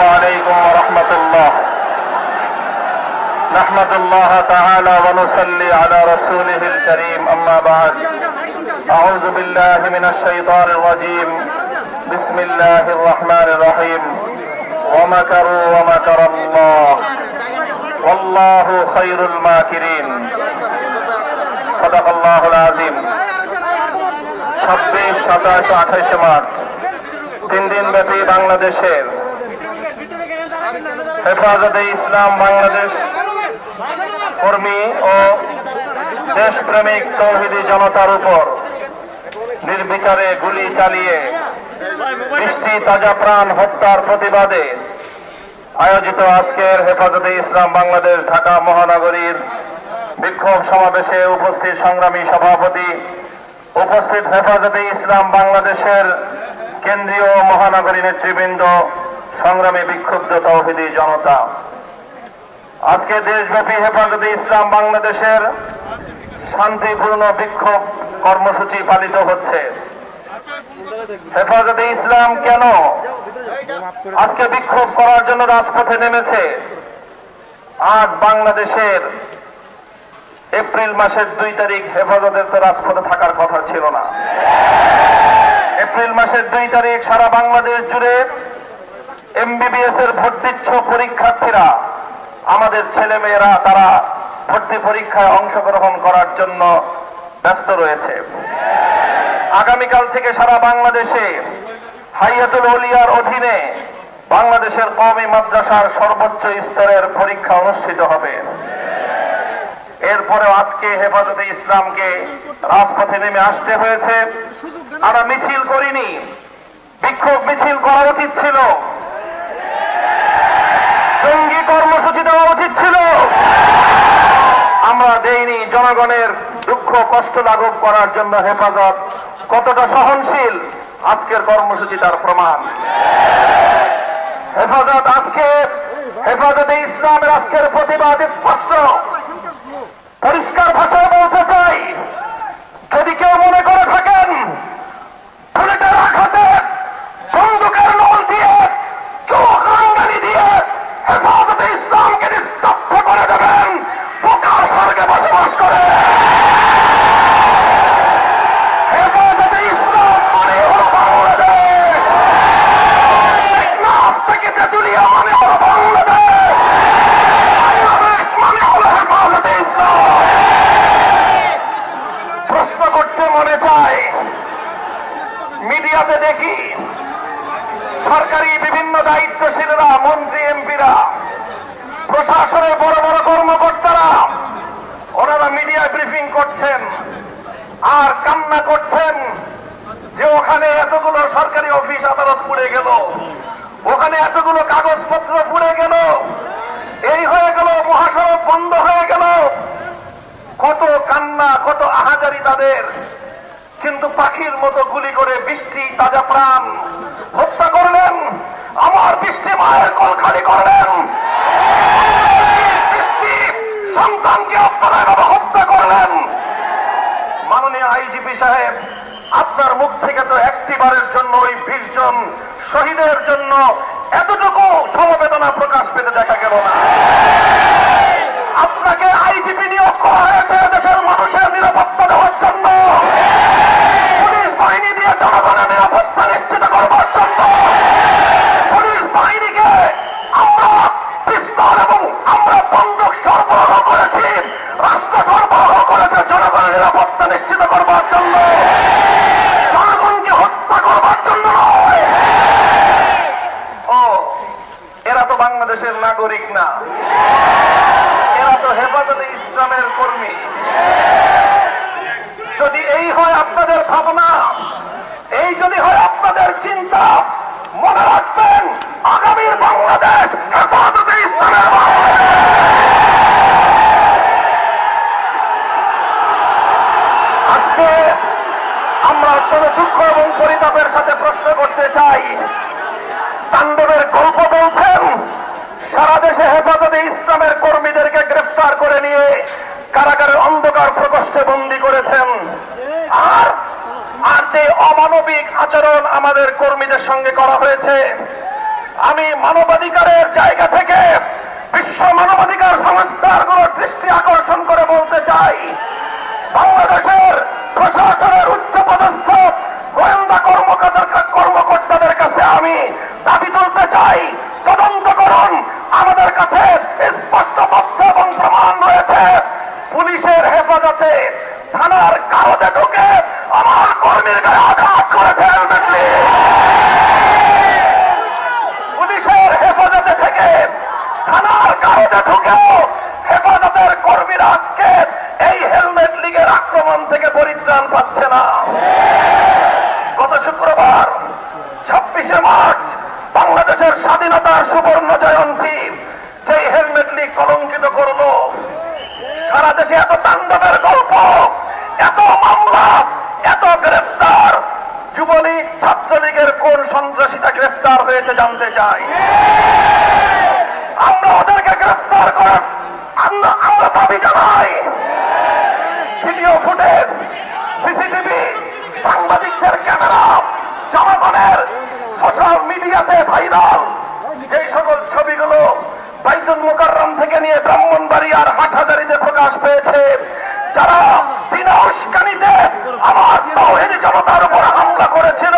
عليكم ورحمة الله. نحمد الله تعالى ونصلي على رسوله الكريم. أما بعد، أعوذ بالله من الشيطان الرجيم. بسم الله الرحمن الرحيم. ومكروا ومكر الله والله خير الماكرين. صدق الله العظيم. 26, 27, 28 March 3 দিন ব্যাপী বাংলাদেশের হেফাজতে ইসলাম বাংলাদেশ কর্মী ও দেশপ্রেমিক তৌহিদি জনতার উপর নির্বিচারে গুলি চালিয়ে বৃষ্টি তাজা প্রাণ হত্যার প্রতিবাদে আয়োজিত আজকের হেফাজতে ইসলাম বাংলাদেশ ঢাকা মহানগরীর বিক্ষোভ সমাবেশে উপস্থিত সংগ্রামী সভাপতি, উপস্থিত হেফাজতে ইসলাম বাংলাদেশের কেন্দ্রীয় মহানগরী নেতৃবৃন্দ, সংগ্রামী বিক্ষুব্ধ তৌহিদি জনতা, আজকে দেশব্যাপী হেফাজতে ইসলাম বাংলাদেশের শান্তিপূর্ণ বিক্ষোভ কর্মসূচি পালিত হচ্ছে। হেফাজতে ইসলাম কেন আজকে বিক্ষোভ করার জন্য রাজপথে নেমেছে? আজ বাংলাদেশের এপ্রিল মাসের 2 তারিখ হেফাজতের তো রাজপথে থাকার কথা ছিল না। এপ্রিল মাসের 2 তারিখ সারা বাংলাদেশ জুড়ে MBBS এর ভর্তিচ্ছ পরীক্ষার্থীরা, আমাদের ছেলেমেয়েরা তারা ভর্তি পরীক্ষায় অংশগ্রহণ করার জন্য ব্যস্ত রয়েছে। আগামীকাল থেকে সারা বাংলাদেশে হাইয়াতুল আউলিয়ার অধীনে বাংলাদেশের কওমি মাদ্রাসার সর্বোচ্চ স্তরের পরীক্ষা অনুষ্ঠিত হবে। এরপরেও আজকে হেফাজতে ইসলামকে রাজপথে নেমে আসতে হয়েছে। আমরা মিছিল করিনি, বিক্ষোভ মিছিল করা উচিত ছিল, জঙ্গি কর্মসূচি দেওয়া উচিত ছিল, আমরা দেইনি। জনগণের দুঃখ কষ্ট লাঘব করার জন্য হেফাজত কতটা সহনশীল আজকের কর্মসূচি তার প্রমাণ। হেফাজতে ইসলামের আজকের প্রতিবাদ স্পষ্ট, পরিষ্কার ভাষায় বলতে চাই, যদি কেউ মনে করে থাকেন বুলেটের আঘাতে, বন্দুকের নল দিয়ে, চোখ রাঙ্গানি দিয়ে হেফাজতে ইসলামকে নিস্তব্ধ করে দেবেন, বোকা স্বর্গে বসবাস করে। হেফাজতে ইসলাম মানে হলো বাংলাদেশ, টেকনাফ থেকে তেঁতুলিয়া মানে হলো বাংলাদেশ, বাংলাদেশ মানে হলো হেফাজতে ইসলাম। প্রশ্ন করতে মনে চায়, মিডিয়াতে দেখি সরকারি বিভিন্ন দায়িত্বশীলরা, মন্ত্রী, এমপিরা, প্রশাসনের বড় বড় কর্মকর্তারা, ওনারা মিডিয়া ব্রিফিং করছেন আর কান্না করছেন যে ওখানে এতগুলো সরকারি অফিস আদালত পুড়ে গেল, ওখানে এতগুলো কাগজপত্র পুড়ে গেল, এই হয়ে গেল, মহাসড়ক বন্ধ হয়ে গেল। কত কান্না, কত আহাজারি তাদের, কিন্তু পাখির মতো গুলি করে বৃষ্টি তাজা প্রাণ হত্যা করলেন। আমার বৃষ্টি মায়ের কোল খালি করলেন, বৃষ্টি সন্তানকে অত্যাচার হত্যা করলেন। মাননীয় আইজিপি সাহেব, আপনার মুখ থেকে তো একটিবারের জন্য ওই 20 জন শহীদের জন্য এতটুকু সমবেদনা প্রকাশ পেতে দেখা গেল না। আপনাকে আইজিপি নিয়োগ করা হয়েছে দেশের মানুষের নিরাপত্তা দেওয়ার জন্য, পুলিশ বাহিনী দিয়ে জনগণের নিরাপত্তা নিশ্চিত করবার জন্য। পুলিশ বাহিনীকে আমরা পিস্তল এবং আমরা বন্দুক সরবরাহ করেছি, রাষ্ট্র সরবরাহ করেছে জনগণের নিরাপত্তা নিশ্চিত করবার জন্য, জনগণকে হত্যা করবার জন্য নয়। ও, এরা তো বাংলাদেশের নাগরিক না, এরা তো হেফাজতে ইসলামের কর্মী। যদি এই হয় আপনাদের ভাবনা, এই যদি হয় আপনাদের চিন্তা, মনে রাখবেন আগামীর বাংলাদেশ হেফাজতে ইসলামের বাংলাদেশ। আজকে আমরা অত্যন্ত দুঃখ এবং পরিতাপের সাথে প্রশ্ন করতে চাই, তাণ্ডবের গল্প বলছেন, সারা দেশে হেফাজতে ইসলামের কর্মীদেরকে গ্রেফতার করে নিয়ে কারাগারের অন্ধকার প্রকোষ্ঠে বন্দী করেছেন। আর যে অমানবিক আচরণ আমাদের কর্মীদের সঙ্গে করা হয়েছে, আমি মানবাধিকারের জায়গা থেকে বিশ্ব মানবাধিকার সংস্থাগুলোর দৃষ্টি আকর্ষণ করে বলতে চাই, বাংলাদেশের প্রশাসনের উচ্চপদস্থ গোয়েন্দা কর্মকর্তাদের কাছে আমি দাবি তুলতে চাই, তদন্ত করুন। আমাদের কাছে স্পষ্ট তথ্য এবং প্রমাণ রয়েছে, পুলিশের হেফাজতে থানার কারণে ঢুকে আমার কর্মীর গায়ে আঘাত করেছে। পুলিশের হেফাজতে থেকে থানার কারণে ঢুকেও হেফাজতের কর্মীরা আজকে এই হেলমেট লীগের আক্রমণ থেকে পরিত্রাণ পাচ্ছে না। গত শুক্রবার 26শে মার্চ বাংলাদেশের স্বাধীনতার সুবর্ণ জয়ন্তী যেই হেলমেট লীগ কলঙ্কিত করলো, সারা দেশে এত তাণ্ডবের গল্প, এত মামলা, এত গ্রেফতার, যুবলীগ ছাত্রলীগের কোন সন্ত্রাসীটা গ্রেফতার হয়েছে জানতে চাই। আমরা ওদেরকে গ্রেফতার করে আমরা দাবি জানাই, ভিডিও ফুটেজ, সিসিটিভি, সাংবাদিকদের ক্যামেরা, জনগণের সোশ্যাল মিডিয়াতে ভাইরাল যেই সকল ছবিগুলো বাইতুল মুকাররম থেকে নিয়ে ব্রাহ্মণবাড়িয়ার হাটহাজারীতে প্রকাশ পেয়েছে, যারা বিনা উস্কানিতে আমার তাওহীদি জনতার উপর হামলা করেছিল,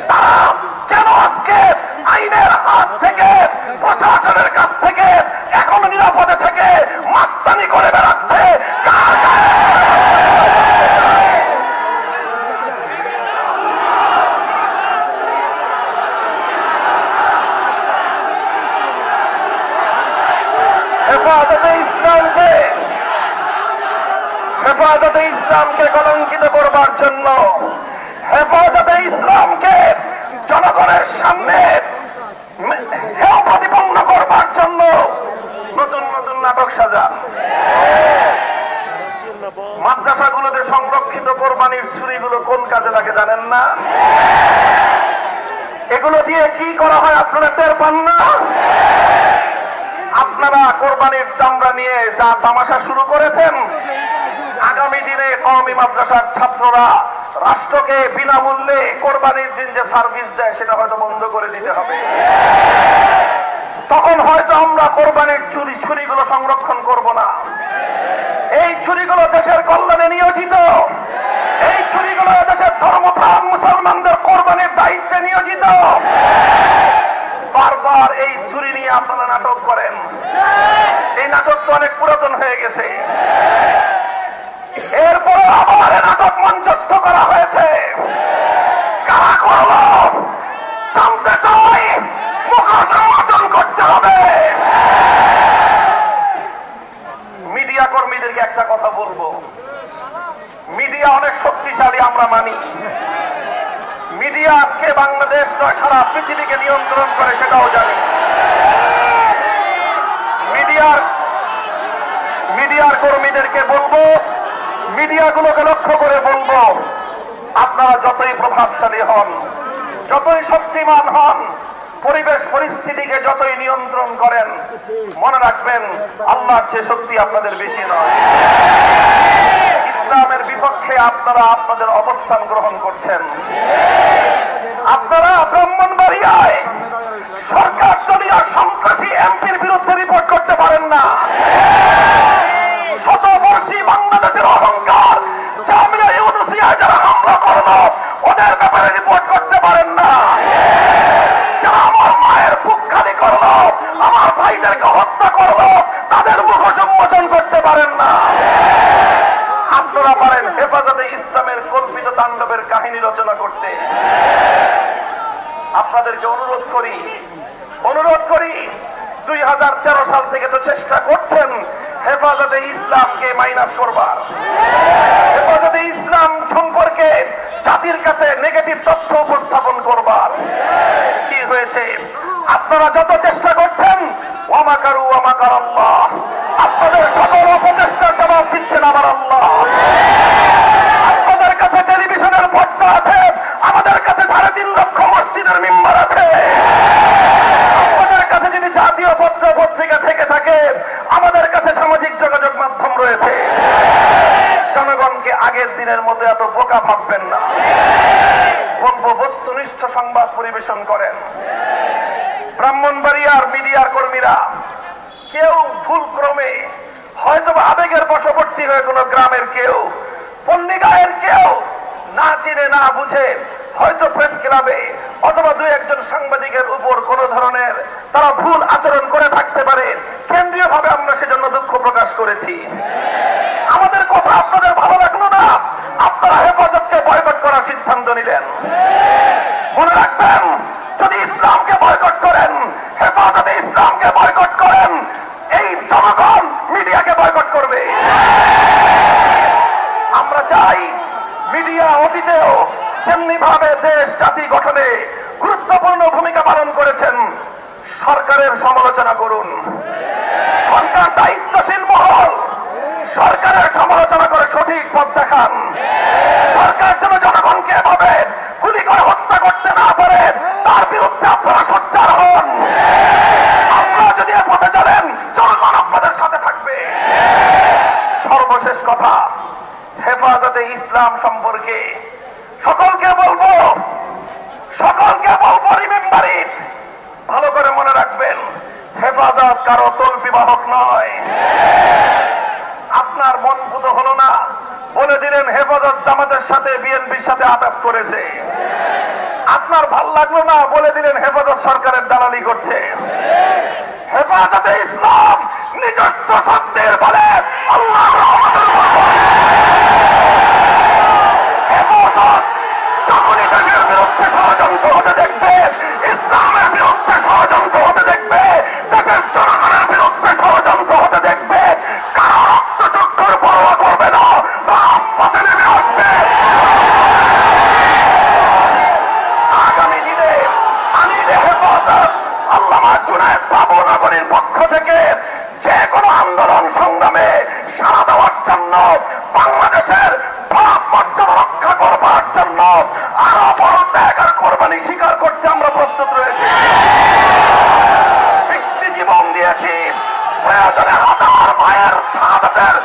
তারা কেন আজকে আইনের হাত থেকে, প্রশাসনের কাছ থেকে এখন নিরাপদে থেকে মাস্তানি করে বেড়াচ্ছে? হেফাজতে ইসলামকে কলঙ্কিত করবার জন্য, হেফাজতে ইসলামকে জনগণের সামনে হেয় প্রতিপন্ন করবার জন্য নতুন নতুন নাটক সাজান। মাদ্রাসাগুলোতে সংরক্ষিত কোরবানির ছুরিগুলো কোন কাজে লাগে জানেন না? এগুলো দিয়ে কি করা হয় আপনারা টের পান না? আপনারা কোরবানির চামড়া নিয়ে যা তামাশা শুরু করেছেন, আগামী দিনে কওমি মাদ্রাসার ছাত্ররা রাষ্ট্রকে বিনামূল্যে কোরবানির দিন যে সার্ভিস দেয় সেটা হয়তো বন্ধ করে দিতে হবে। তখন হয়তো আমরা কোরবানির ছুরিগুলো সংরক্ষণ করব না। এই ছুরিগুলো দেশের কল্যাণে নিয়োজিত, এই ছুরিগুলো দেশের ধর্মপ্রাণ মুসলমানদের কোরবানির দায়িত্বে নিয়োজিত। বারবার এই ছুরি নিয়ে আপনারা নাটক করেন, এই নাটক তো অনেক পুরাতন হয়ে গেছে। এরপর আবার নাটক মঞ্চস্থ করা হয়েছে। কারা করলো জানতে চাই, মুখোশ অর্জন করতে হবে। মিডিয়া কর্মীদেরকে একটা কথা বলবো, মিডিয়া অনেক শক্তিশালী আমরা মানি। মিডিয়া আজকে বাংলাদেশ নয় সারা পৃথিবীকে নিয়ন্ত্রণ করে সেটাও জানি। মিডিয়ার কর্মীদেরকে বলবো, মিডিয়াগুলোকে লক্ষ্য করে বলবো, আপনারা যতই প্রভাবশালী হন, যতই শক্তিমান হন, পরিবেশ পরিস্থিতিকে যতই নিয়ন্ত্রণ করেন, মনে রাখবেন আল্লাহর চেয়ে শক্তি আপনাদের বেশি নয়। ইসলামের বিপক্ষে আপনারা আপনাদের অবস্থান গ্রহণ করছেন। আপনারা ব্রাহ্মণবাড়িয়ায় সরকার দলীয় সন্ত্রাসী এমপির বিরুদ্ধে রিপোর্ট করতে পারেন না। শতবর্ষী বাংলাদেশের অহংকার জামিয়া ইউনুসিয়ায় যারা হামলা করলো ওদের ব্যাপারে রিপোর্ট করতে পারেন না। যারা আমার মায়ের বুক খালি করলো, আমার ভাইদেরকে হত্যা করলো, তাদের মুখোশ উন্মোচন করতে পারেন না। আপনারা পারেন হেফাজতে ইসলামের কল্পিত তাণ্ডবের কাহিনী রচনা করতে। আপনাদেরকে অনুরোধ করি 2013 সাল থেকে তো চেষ্টা করছেন হেফাজতে ইসলামকে মাইনাস করবার, হেফাজতে ইসলাম সম্পর্কে জাতির কাছে নেগেটিভ তথ্য উপস্থাপন করবার। কি হয়েছে? আপনারা যত চেষ্টা করছেন, ওয়ামাকারু ওয়ামাকার আল্লাহ, আপনাদের সকল অপচেষ্টার জবাব দিচ্ছেন আমার আল্লাহ। আপনাদের কাছে টেলিভিশনের পর্দা আছে, আমাদের কাছে 3.5 লক্ষ মসজিদের মিম্বার আছে। আপনাদের কাছে যদি জাতীয় পত্র পত্রিকা থেকে থাকে, আমাদের কাছে সামাজিক যোগাযোগ মাধ্যম রয়েছে। জনগণকে আগের দিনের মতো এত বোকা ভাববেন না। বলবো বস্তুনিষ্ঠ সংবাদ পরিবেশন করেন। ব্রাহ্মণবাড়িয়ার মিডিয়ার কর্মীরা কেউ ভুলক্রমে হয়তো আবেগের বশবর্তী হয়ে কোনো গ্রামের কেউ পল্লীগাঁয়ের কেউ না চিনে না বুঝে হয়তো প্রেস ক্লাবে অথবা দুই একজন সাংবাদিকের উপর কোন ধরনের তারা ভুল আচরণ করে থাকতে পারে। কেন্দ্রীয় ভাবে আমরা সেজন্য দুঃখ প্রকাশ করেছি। আমাদের কথা আপনাদের ভালো লাগলো না, আপনারা হেফাজতকে বয়কট করার সিদ্ধান্ত নিলেন। মনে রাখবেন, যদি ইসলামকে বয়কট করেন, হেফাজতে ইসলামকে বয়কট করেন, এই জনগণ মিডিয়াকে বয়কট করবে। আমরা চাই মিডিয়া অতীতেও যেমনি ভাবে দেশ জাতি গঠনে গুরুত্বপূর্ণ ভূমিকা পালন করেছেন, সরকারের সমালোচনা করুন। সরকার দায়িত্বশীল মহল, সরকারের সমালোচনা করে সঠিক পথ দেখান। সরকার যেন জনগণকে এভাবে গুলি করে হত্যা করতে না পারে, তার বিরুদ্ধে আপনারা সোচ্চার হন। আপনারা যদি এ পথে চলেন, জনগণ আপনাদের সাথে থাকবে। সর্বশেষ কথা, হেফাজতে ইসলাম সম্পর্কে সকলকে বলবো রিমেম্বার ইট, ভালো করে মনে রাখবেন, হেফাজত কারো তল্পিবাহক নয়। আপনার মন পুত হলো না, বলে দিলেন হেফাজত জামাতের সাথে বিএনপির সাথে আটাচ করেছে। আপনার ভাল লাগলো না, বলে দিলেন হেফাজত সরকারের দালালি করছে। হেফাজতে ইসলাম নিজস্ব সত্যের বলে আল্লাহর রহমতের উপর হেফাজত যখনই দেশের বিরুদ্ধে ষড়যন্ত্র হতে দেখবে, ইসলামের বিরুদ্ধে ষড়যন্ত্র হতে দেখবে, দেশের জনগণের বিরুদ্ধে ষড়যন্ত্র হতে দেখবে, কারো রক্তচক্ষুর পরোয়া করবে না, রাজপথে নেমে আসবে। আগামী দিনে আমিরে হেফাজত আল্লামা জুনায়েদ বাবুনগরীর পক্ষ থেকে যে কোনো আন্দোলন সংগ্রামে সাড়া দেওয়ার জন্য, বাংলাদেশের ভাবমর্যাদা রক্ষা করবার জন্য আরো বড় ত্যাগ আর কোরবানি স্বীকার করতে আমরা প্রস্তুত রয়েছি। বৃষ্টি জীবন দিয়েছি, প্রয়োজনে হাজার ভাইয়ের শাহাদাতের